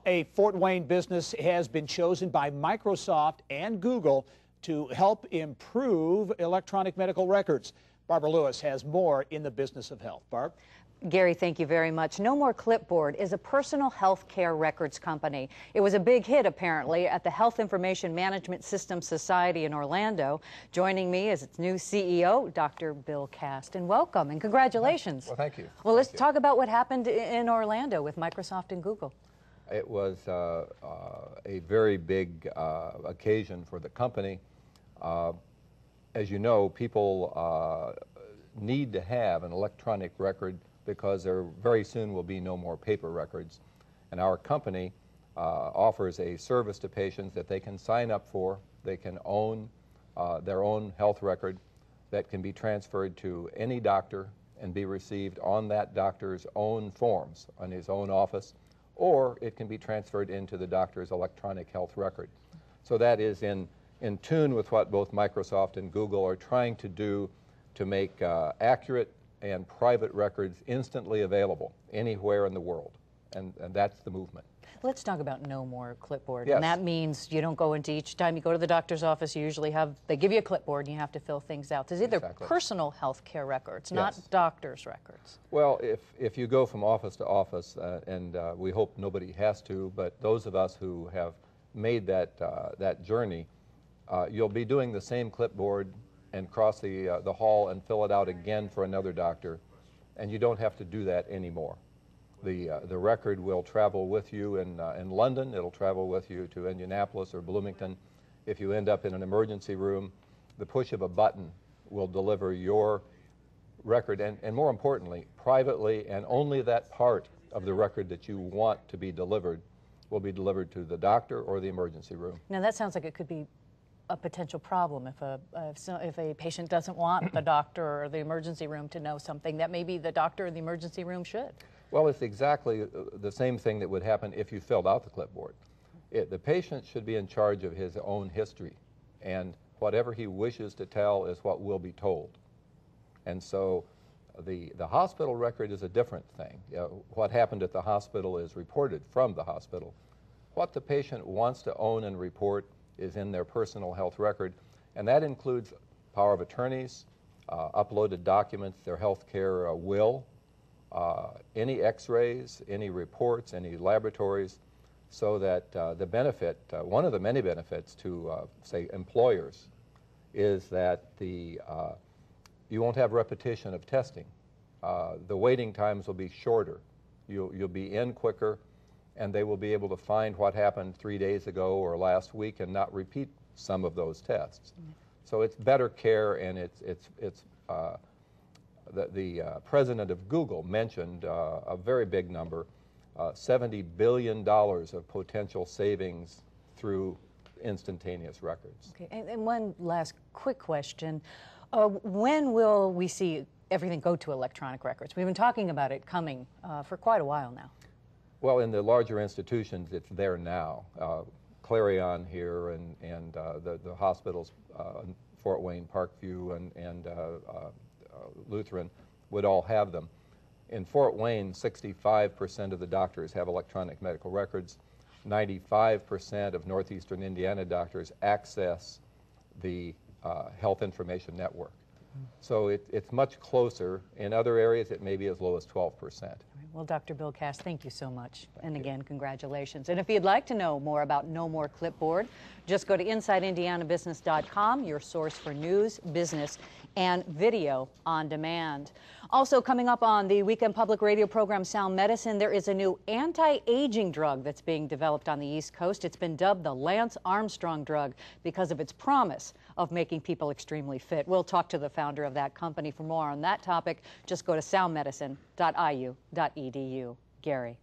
A Fort Wayne business has been chosen by Microsoft and Google to help improve electronic medical records. Barbara Lewis has more in the business of health. Barb? Gary, thank you very much. NoMoreClipboard is a personal health care records company. It was a big hit, apparently, at the Health Information Management Systems Society in Orlando. Joining me is its new CEO, Dr. Bill Cast. And welcome and congratulations. Well, thank you. Well, let's talk about what happened in Orlando with Microsoft and Google. It was a very big occasion for the company. As you know, people need to have an electronic record because there very soon will be no more paper records. And our company offers a service to patients that they can sign up for. They can own their own health record that can be transferred to any doctor and be received on that doctor's own forms, on his own office, or it can be transferred into the doctor's electronic health record. So that is in tune with what both Microsoft and Google are trying to do to make accurate and private records instantly available anywhere in the world. And that's the movement. Let's talk about NoMoreClipboard. Yes. And that means you don't go into each time you go to the doctor's office, you usually they give you a clipboard and you have to fill things out. It's either personal health care records, not doctor's records. Well, if you go from office to office, and we hope nobody has to, but those of us who have made that journey, you'll be doing the same clipboard and cross the hall and fill it out again for another doctor, and you don't have to do that anymore. The record will travel with you in London. It'll travel with you to Indianapolis or Bloomington. If you end up in an emergency room, the push of a button will deliver your record, and more importantly, privately, and only that part of the record that you want to be delivered will be delivered to the doctor or the emergency room. Now that sounds like it could be a potential problem if a patient doesn't want the doctor or the emergency room to know something that maybe the doctor or the emergency room should. Well, it's exactly the same thing that would happen if you filled out the clipboard. The patient should be in charge of his own history, and whatever he wishes to tell is what will be told. And so the hospital record is a different thing. What happened at the hospital is reported from the hospital. What the patient wants to own and report is in their personal health record, and that includes power of attorneys, uploaded documents, their health care will, any x-rays, any reports, any laboratories, so that the benefit, one of the many benefits to, say, employers is that you won't have repetition of testing. The waiting times will be shorter. You'll be in quicker, and they will be able to find what happened 3 days ago or last week and not repeat some of those tests. So it's better care, and the president of Google mentioned a very big number, $70 billion of potential savings through instantaneous records. Okay, and one last quick question. When will we see everything go to electronic records? We've been talking about it coming for quite a while now. Well, in the larger institutions, it's there now. Clarion here and the hospitals, Fort Wayne, Parkview, and Lutheran would all have them. In Fort Wayne, 65% of the doctors have electronic medical records. 95% of northeastern Indiana doctors access the Health Information Network. So it's much closer. In other areas, it may be as low as 12%. Well, Dr. Bill Cast, thank you so much. And again, congratulations. And if you'd like to know more about NoMoreClipboard, just go to InsideIndianaBusiness.com, your source for news, business, and video on demand. Also coming up on the weekend public radio program Sound Medicine, there is a new anti-aging drug that's being developed on the East Coast. It's been dubbed the Lance Armstrong drug because of its promise of making people extremely fit. We'll talk to the founder of that company. For more on that topic, just go to soundmedicine.iu.edu. Gary.